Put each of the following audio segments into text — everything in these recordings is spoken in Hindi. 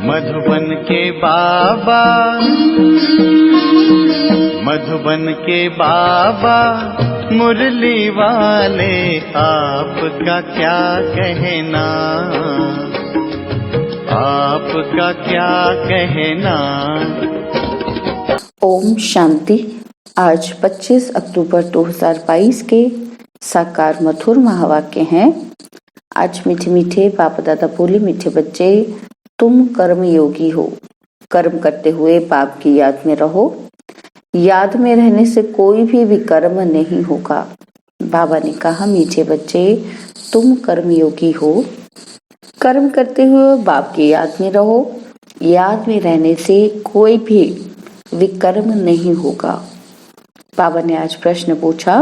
मधुबन के बाबा, मधुबन के बाबा मुरली वाले, आपका क्या कहना, आपका क्या कहना। ओम शांति। आज 25 अक्टूबर 2022 के साकार मधुर महावाक्य हैं। आज मीठे मीठे बाप दादा बोले, मीठे बच्चे तुम कर्म योगी हो, कर्म करते हुए बाप की याद में रहो। याद में रहने से कोई भी विकर्म नहीं होगा। बाबा ने कहा, मीठे बच्चे तुम कर्म योगी हो, कर्म करते हुए बाप की याद में रहो। याद में रहने से कोई भी विकर्म नहीं होगा। बाबा ने आज प्रश्न पूछा,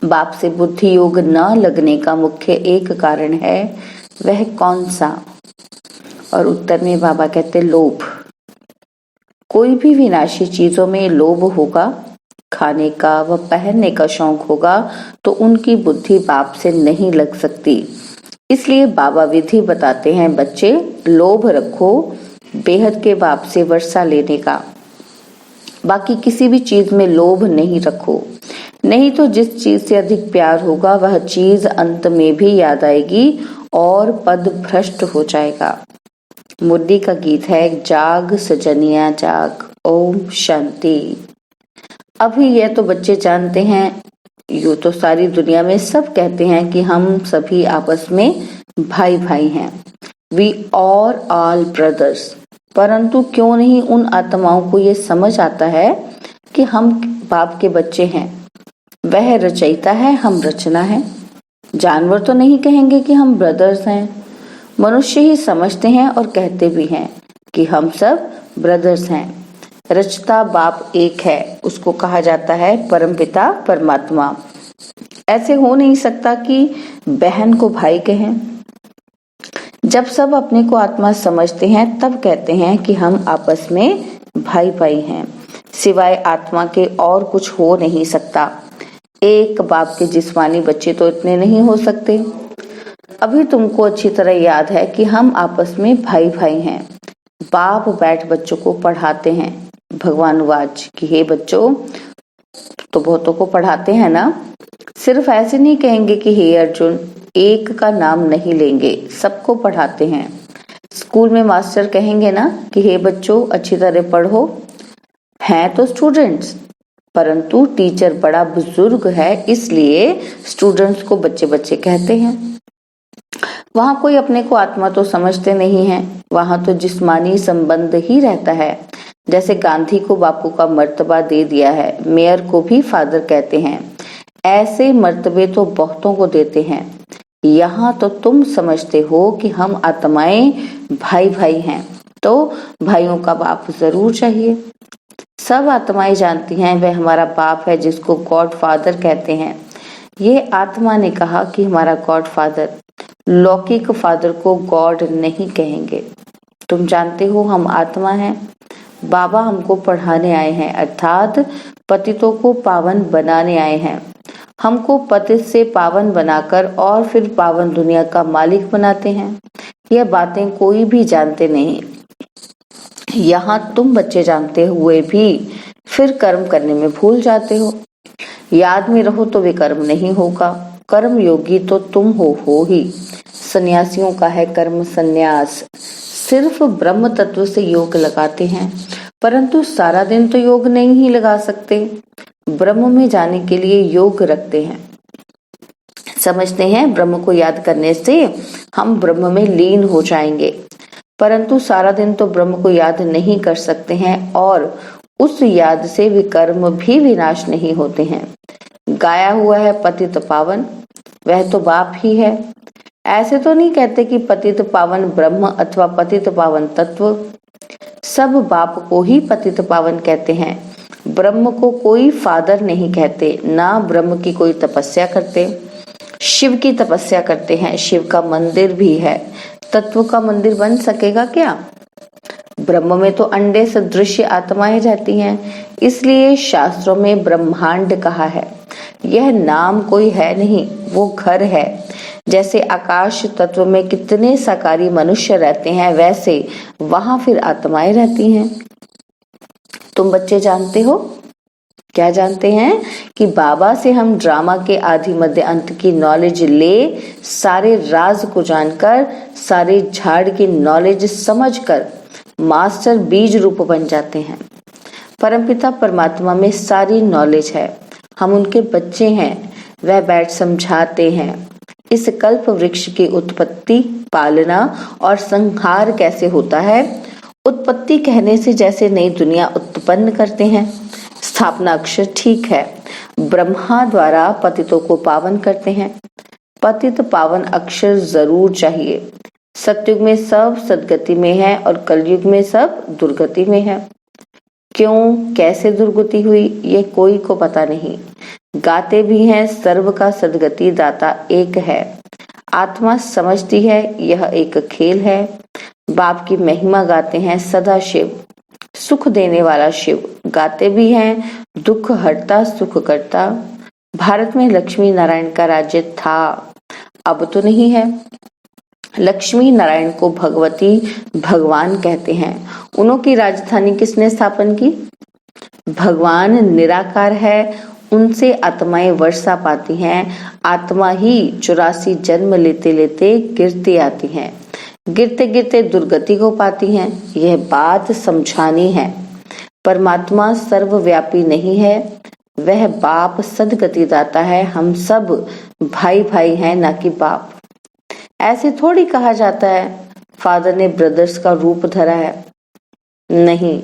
बाप से बुद्धि योग न लगने का मुख्य एक कारण है, वह कौन सा? और उत्तर में बाबा कहते, लोभ। कोई भी विनाशी चीजों में लोभ होगा, खाने का व पहनने का शौक होगा, तो उनकी बुद्धि बाप से नहीं लग सकती। इसलिए बाबा विधि बताते हैं, बच्चे लोभ रखो बेहद के बाप से वर्षा लेने का। बाकी किसी भी चीज में लोभ नहीं रखो, नहीं तो जिस चीज से अधिक प्यार होगा वह चीज अंत में भी याद आएगी और पद भ्रष्ट हो जाएगा। मुरली का गीत है, जाग सजनिया जाग। ओम शांति। अभी यह तो बच्चे जानते हैं, यूं तो सारी दुनिया में सब कहते हैं कि हम सभी आपस में भाई भाई हैं, वी आर ऑल ब्रदर्स। परंतु क्यों नहीं उन आत्माओं को ये समझ आता है कि हम बाप के बच्चे हैं। वह रचयिता है, हम रचना है। जानवर तो नहीं कहेंगे कि हम ब्रदर्स हैं, मनुष्य ही समझते हैं और कहते भी हैं कि हम सब ब्रदर्स हैं। रचता बाप एक है, उसको कहा जाता है परमपिता परमात्मा। ऐसे हो नहीं सकता कि बहन को भाई कहें। जब सब अपने को आत्मा समझते हैं तब कहते हैं कि हम आपस में भाई भाई हैं। सिवाय आत्मा के और कुछ हो नहीं सकता। एक बाप के जिस्मानी बच्चे तो इतने नहीं हो सकते। अभी तुमको अच्छी तरह याद है कि हम आपस में भाई भाई हैं। बाप बैठ बच्चों को पढ़ाते हैं। भगवान वाच कि हे बच्चों, तो बहुतों को पढ़ाते हैं ना। सिर्फ ऐसे नहीं कहेंगे कि हे अर्जुन, एक का नाम नहीं लेंगे, सबको पढ़ाते हैं। स्कूल में मास्टर कहेंगे ना कि हे बच्चों अच्छी तरह पढ़ो, हैं तो स्टूडेंट्स, परंतु टीचर बड़ा बुजुर्ग है, इसलिए स्टूडेंट्स को बच्चे बच्चे कहते हैं। वहां कोई अपने को आत्मा तो समझते नहीं है, वहां तो जिस्मानी संबंध ही रहता है। जैसे गांधी को बापू का मर्तबा दे दिया है, मेयर को भी फादर कहते हैं, ऐसे मर्तबे तो बहुतों को देते हैं। यहाँ तो तुम समझते हो कि हम आत्माएं भाई भाई हैं, तो भाइयों का बाप जरूर चाहिए। सब आत्माएं जानती हैं वह हमारा बाप है, जिसको गॉड फादर कहते हैं। ये आत्मा ने कहा कि हमारा गॉड फादर, लौकिक फादर को गॉड नहीं कहेंगे। तुम जानते हो हम आत्मा हैं। बाबा हमको पढ़ाने आए हैं, अर्थात पतितों को पावन बनाने आए हैं। हमको पतित से पावन बनाकर और फिर पावन दुनिया का मालिक बनाते हैं। यह बातें कोई भी जानते नहीं। यहाँ तुम बच्चे जानते हुए भी फिर कर्म करने में भूल जाते हो। याद में रहो तो विकर्म नहीं होगा। कर्म योगी तो तुम हो ही। सन्यासियों का है कर्म संन्यास। सिर्फ ब्रह्म तत्व से योग लगाते हैं, परंतु सारा दिन तो योग नहीं ही लगा सकते। ब्रह्म में जाने के लिए योग रखते हैं। समझते हैं ब्रह्म को याद करने से हम ब्रह्म में लीन हो जाएंगे, परंतु सारा दिन तो ब्रह्म को याद नहीं कर सकते हैं और उस याद से विकर्म भी विनाश नहीं होते हैं। गाया हुआ है पतित पावन, वह तो बाप ही है। ऐसे तो नहीं कहते कि पतित पावन ब्रह्म अथवा पतित पावन तत्व। सब बाप को ही पतित पावन कहते हैं। ब्रह्म को कोई फादर नहीं कहते, ना ब्रह्म की कोई तपस्या करते। शिव की तपस्या करते हैं, शिव का मंदिर भी है। तत्व का मंदिर बन सकेगा क्या? ब्रह्म में तो अंडे सदृश आत्माएं रहती हैं, इसलिए शास्त्रों में ब्रह्मांड कहा है। यह नाम कोई है नहीं, वो घर है। जैसे आकाश तत्व में कितने साकारी मनुष्य रहते हैं, वैसे वहां फिर आत्माएं रहती हैं। तुम बच्चे जानते हो, क्या जानते हैं कि बाबा से हम ड्रामा के आदि मध्य अंत की नॉलेज ले, सारे राज को जानकर, सारे झाड़ की नॉलेज समझकर मास्टर बीज रूप बन जाते हैं। परमपिता परमात्मा में सारी नॉलेज है, हम उनके बच्चे हैं, वह बैठ समझाते हैं। इस कल्प वृक्ष की उत्पत्ति, पालना और संहार कैसे होता है। उत्पत्ति कहने से जैसे नई दुनिया उत्पन्न करते हैं, स्थापना अक्षर ठीक है। ब्रह्मा द्वारा पतितों को पावन करते हैं, पतित पावन अक्षर जरूर चाहिए। सतयुग में सब सदगति में है और कलयुग में सब दुर्गति में है। क्यों, कैसे दुर्गति हुई, ये कोई को पता नहीं। गाते भी हैं सर्व का सदगति दाता एक है। आत्मा समझती है यह एक खेल है। बाप की महिमा गाते हैं सदा शिव, सुख देने वाला शिव। गाते भी हैं दुख हरता सुख करता। भारत में लक्ष्मी नारायण का राज्य था, अब तो नहीं है। लक्ष्मी नारायण को भगवती भगवान कहते हैं। उन्हों की राजधानी किसने स्थापन की। भगवान निराकार है, उनसे आत्माएं वर्षा पाती हैं। आत्मा ही 84 जन्म लेते लेते गिरती आती हैं, गिरते गिरते दुर्गति को पाती हैं। यह बात समझानी है। परमात्मा सर्वव्यापी नहीं है, वह बाप सदगति दाता है। हम सब भाई भाई हैं, ना कि बाप। ऐसे थोड़ी कहा जाता है फादर ने ब्रदर्स का रूप धरा है, नहीं।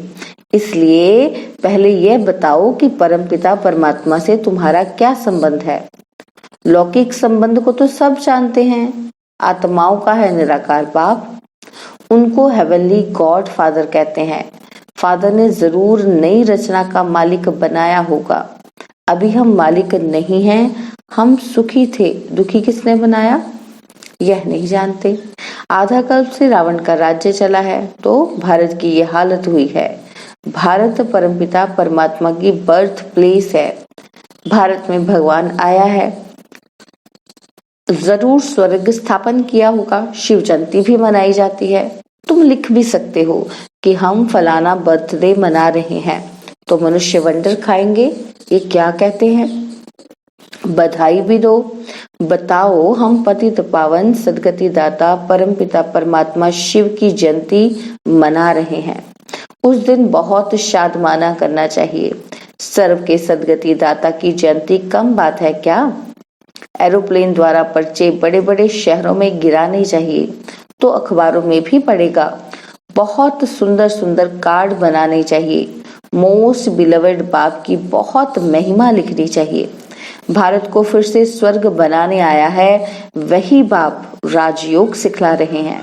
इसलिए पहले यह बताओ कि परमपिता परमात्मा से तुम्हारा क्या संबंध है। लौकिक संबंध को तो सब जानते हैं, आत्माओं का है निराकार बाप, उनको हेवनली गॉड फादर कहते हैं। फादर ने जरूर नई रचना का मालिक बनाया होगा। अभी हम मालिक नहीं हैं, हम सुखी थे, दुखी किसने बनाया यह नहीं जानते। आधा कल्प से रावण का राज्य चला है तो भारत की यह हालत हुई है। भारत परमपिता परमात्मा की बर्थ प्लेस है। भारत में भगवान आया है, जरूर स्वर्ग स्थापन किया होगा। शिव जयंती भी मनाई जाती है। तुम लिख भी सकते हो कि हम फलाना बर्थडे मना रहे हैं, तो मनुष्य वंडर खाएंगे ये क्या कहते हैं। बधाई भी दो, बताओ हम पतित पावन सदगति दाता परमपिता परमात्मा शिव की जयंती मना रहे हैं। उस दिन बहुत शादमाना करना चाहिए। सर्व के सदगति दाता की जयंती कम बात है क्या। एरोप्लेन द्वारा पर्चे बड़े बड़े शहरों में गिराने चाहिए, तो अखबारों में भी पड़ेगा। बहुत सुंदर सुंदर कार्ड बनाने चाहिए। मोस्ट बिलवेड बाप की बहुत महिमा लिखनी चाहिए। भारत को फिर से स्वर्ग बनाने आया है, वही बाप राजयोग सिखला रहे हैं।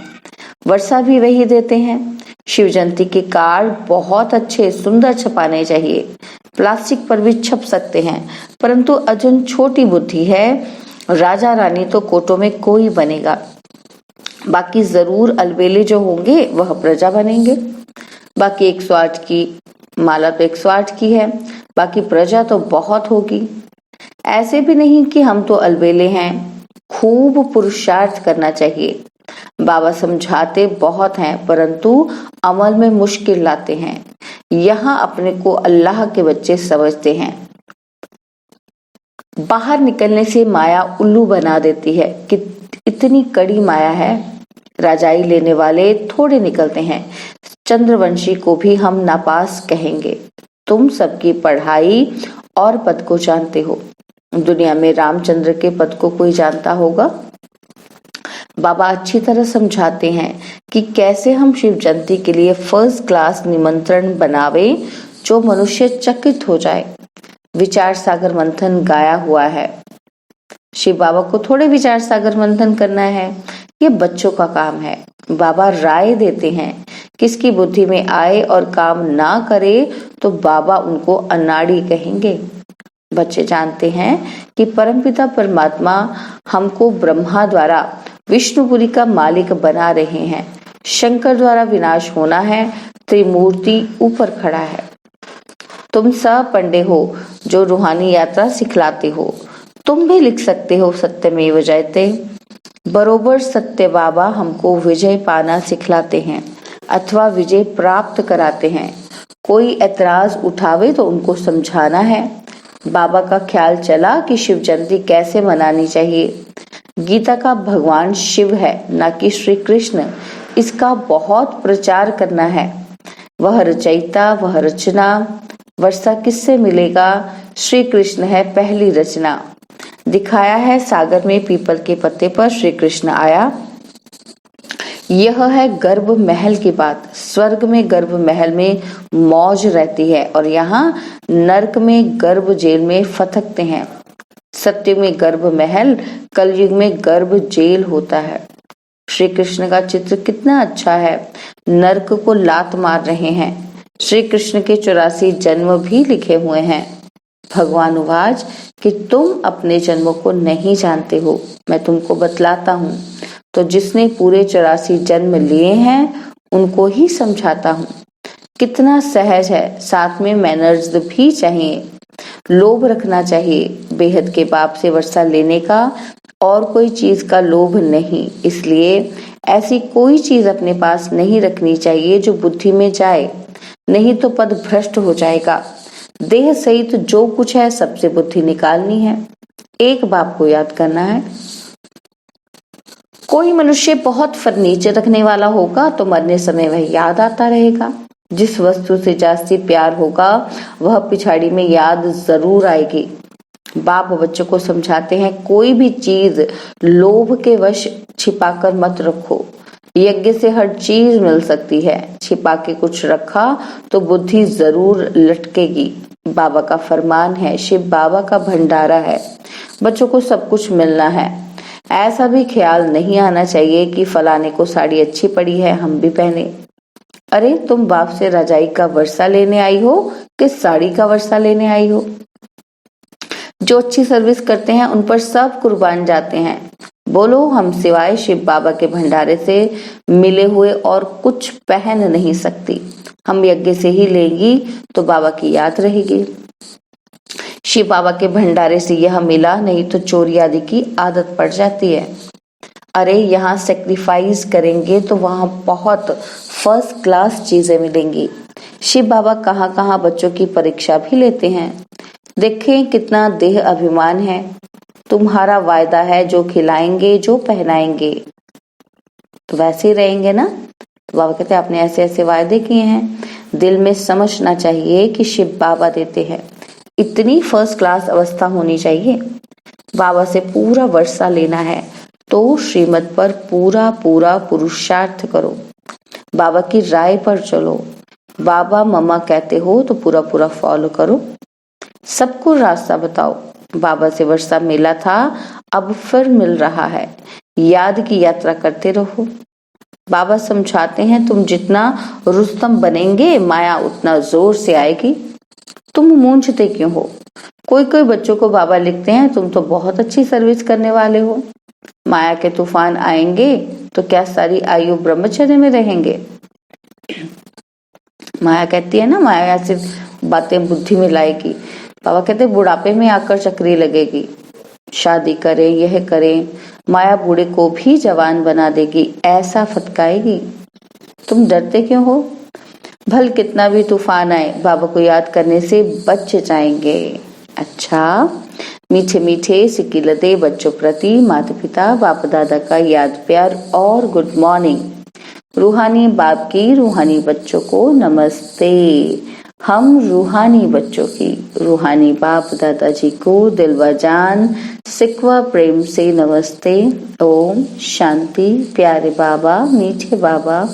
वर्षा भी वही देते हैं। शिव जयंती के कार्ड बहुत अच्छे सुंदर छपाने चाहिए। प्लास्टिक पर भी छप सकते हैं, परंतु अर्जुन छोटी बुद्धि है। राजा रानी तो कोटों में कोई बनेगा, बाकी जरूर अलबेले जो होंगे वह प्रजा बनेंगे। बाकी 108 की माला तो 108 की है, बाकी प्रजा तो बहुत होगी। ऐसे भी नहीं कि हम तो अलबेले हैं, खूब पुरुषार्थ करना चाहिए। बाबा समझाते बहुत हैं, परंतु अमल में मुश्किल लाते हैं। यहाँ अपने को अल्लाह के बच्चे समझते हैं। बाहर निकलने से माया उल्लू बना देती है कि इतनी कड़ी माया है। राजाई लेने वाले थोड़े निकलते हैं। चंद्रवंशी को भी हम नापास कहेंगे। तुम सबकी पढ़ाई और पद को जानते हो, दुनिया में रामचंद्र के पद को कोई जानता होगा। बाबा अच्छी तरह समझाते हैं कि कैसे हम शिव जयंती के लिए फर्स्ट क्लास निमंत्रण बनावे जो मनुष्य चकित हो जाए। विचार सागर मंथन गाया हुआ है। शिव बाबा को थोड़े विचार सागर मंथन करना है, ये बच्चों का काम है। बाबा राय देते हैं, किसकी बुद्धि में आए और काम ना करे तो बाबा उनको अनाड़ी कहेंगे। बच्चे जानते हैं कि परमपिता परमात्मा हमको ब्रह्मा द्वारा विष्णुपुरी का मालिक बना रहे हैं। शंकर द्वारा विनाश होना है, त्रिमूर्ति ऊपर खड़ा है। तुम सब पंडे हो जो रूहानी यात्रा सिखलाते हो, तुम भी लिख सकते हो सत्यमेव जयते। बरोबर सत्य बाबा हमको विजय पाना सिखलाते हैं अथवा विजय प्राप्त कराते हैं। कोई ऐतराज उठावे तो उनको समझाना है। बाबा का ख्याल चला कि शिव जयंती कैसे मनानी चाहिए। गीता का भगवान शिव है, ना कि श्री कृष्ण। इसका बहुत प्रचार करना है। वह रचयिता, वह रचना। वर्षा किससे मिलेगा? श्री कृष्ण है पहली रचना। दिखाया है सागर में पीपल के पत्ते पर श्री कृष्ण आया। यह है गर्भ महल की बात। स्वर्ग में गर्भ महल में मौज रहती है और यहाँ नरक में गर्भ जेल में फटकते हैं। सत्युग में गर्भ महल, कलयुग में गर्भ जेल होता है। श्री कृष्ण का चित्र कितना अच्छा है। नरक को लात मार रहे हैं। श्री कृष्ण के 84 जन्म भी लिखे हुए हैं। भगवान उवाच कि तुम अपने जन्मों को नहीं जानते हो, मैं तुमको बतलाता हूँ। तो जिसने पूरे 84 जन्म लिए हैं उनको ही समझाता हूँ। कितना सहज है, साथ में मैनर्स भी चाहिए। लोभ रखना चाहिए, बेहद के बाप से वर्षा लेने का और कोई चीज का लोभ नहीं। इसलिए ऐसी कोई चीज अपने पास नहीं रखनी चाहिए जो बुद्धि में जाए, नहीं तो पद भ्रष्ट हो जाएगा। देह सहित जो कुछ है सबसे बुद्धि निकालनी है। एक बाप को याद करना है। कोई मनुष्य बहुत फर्नीचर रखने वाला होगा तो मरने समय वह याद आता रहेगा। जिस वस्तु से जास्ती प्यार होगा वह पिछाड़ी में याद जरूर आएगी। बाप बच्चों को समझाते हैं, कोई भी चीज लोभ के वश छिपाकर मत रखो। यज्ञ से हर चीज मिल सकती है, छिपा के कुछ रखा तो बुद्धि जरूर लटकेगी। बाबा का फरमान है, शिव बाबा का भंडारा है, बच्चों को सब कुछ मिलना है। ऐसा भी ख्याल नहीं आना चाहिए कि फलाने को साड़ी अच्छी पड़ी है, हम भी पहने। अरे तुम बाप से रजाई का वर्षा लेने आई हो कि साड़ी का वर्षा लेने आई हो? जो अच्छी सर्विस करते हैं उन पर सब कुर्बान जाते हैं। बोलो, हम सिवाय शिव बाबा के भंडारे से मिले हुए और कुछ पहन नहीं सकती। हम यज्ञ से ही लेंगी तो बाबा की याद रहेगी। शिव बाबा के भंडारे से यह मिला, नहीं तो चोरी आदि की आदत पड़ जाती है। अरे यहाँ सेक्रीफाइस करेंगे तो वहां बहुत फर्स्ट क्लास चीजें मिलेंगी। शिव बाबा कहाँ कहाँ बच्चों की परीक्षा भी लेते हैं। देखें कितना देह अभिमान है। तुम्हारा वायदा है, जो खिलाएंगे जो पहनाएंगे तो वैसे ही रहेंगे ना। तो बाबा कहते हैं आपने ऐसे ऐसे वायदे किए हैं। दिल में समझना चाहिए कि शिव बाबा देते हैं। इतनी फर्स्ट क्लास अवस्था होनी चाहिए। बाबा से पूरा वर्षा लेना है तो श्रीमत पर पूरा पूरा पुरुषार्थ करो। बाबा की राय पर चलो। बाबा मम्मा कहते हो तो पूरा पूरा फॉलो करो। सबको रास्ता बताओ। बाबा से वर्षा मिला था, अब फिर मिल रहा है। याद की यात्रा करते रहो। बाबा समझाते हैं, तुम जितना रुस्तम बनेंगे माया उतना जोर से आएगी। तुम मूंझते क्यों हो? कोई कोई बच्चों को बाबा लिखते हैं, तुम तो बहुत अच्छी सर्विस करने वाले हो। माया के तूफान आएंगे तो क्या सारी आयु ब्रह्मचर्य में रहेंगे? माया कहती है ना, माया ऐसी बातें बुद्धि में लाएगी। बाबा कहते बुढ़ापे में आकर चक्री लगेगी। शादी करें, यह करें, माया बूढ़े को भी जवान बना देगी, ऐसा फटकाएगी। तुम डरते क्यों हो? भल कितना भी तूफान आए, बाबा को याद करने से बच जाएंगे। अच्छा, मीठे मीठे सिकिलते बच्चों प्रति माता पिता बाप दादा का याद प्यार और गुड मॉर्निंग। रूहानी बाप की रूहानी बच्चों को नमस्ते। हम रूहानी बच्चों की रूहानी बाप दादाजी को दिल व जान सिकवा प्रेम से नमस्ते। ओम शांति। प्यारे बाबा, मीठे बाबा,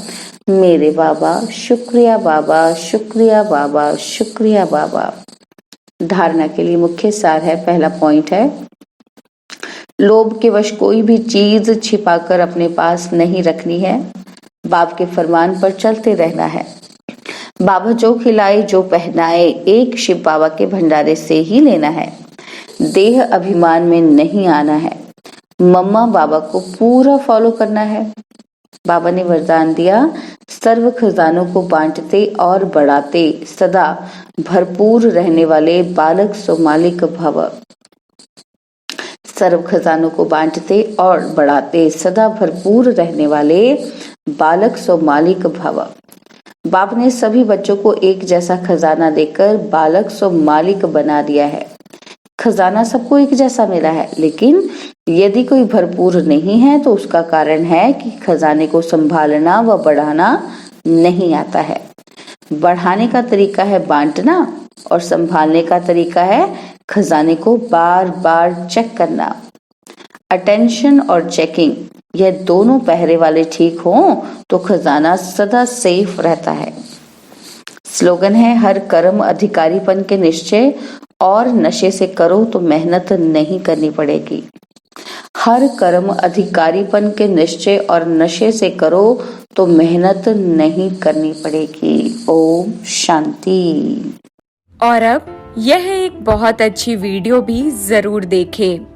मेरे बाबा, शुक्रिया बाबा, शुक्रिया बाबा, शुक्रिया बाबा। धारणा के लिए मुख्य सार है। पहला पॉइंट है, लोभ के वश कोई भी चीज छिपाकर अपने पास नहीं रखनी है। बाप के फरमान पर चलते रहना है। बाबा जो खिलाए जो पहनाए एक शिव बाबा के भंडारे से ही लेना है। देह अभिमान में नहीं आना है। मम्मा बाबा को पूरा फॉलो करना है। बाबा ने वरदान दिया, सर्व खजानों को बांटते और बढ़ाते सदा भरपूर रहने वाले बालक सो मालिक भव। सर्व खजानों को बांटते और बढ़ाते सदा भरपूर रहने वाले बालक सो मालिक भव। बाप ने सभी बच्चों को एक जैसा खजाना देकर बालक सो मालिक बना दिया है। खजाना सबको एक जैसा मिला है, लेकिन यदि कोई भरपूर नहीं है तो उसका कारण है कि खजाने को संभालना व बढ़ाना नहीं आता है। बढ़ाने का तरीका है बांटना और संभालने का तरीका है खजाने को बार बार चेक करना। अटेंशन और चेकिंग, यह दोनों पहरे वाले ठीक हों तो खजाना सदा सेफ रहता है। स्लोगन है, हर कर्म अधिकारीपन के निश्चय और नशे से करो तो मेहनत नहीं करनी पड़ेगी। हर कर्म अधिकारीपन के निश्चय और नशे से करो तो मेहनत नहीं करनी पड़ेगी। ओम शांति। और अब यह एक बहुत अच्छी वीडियो भी जरूर देखें।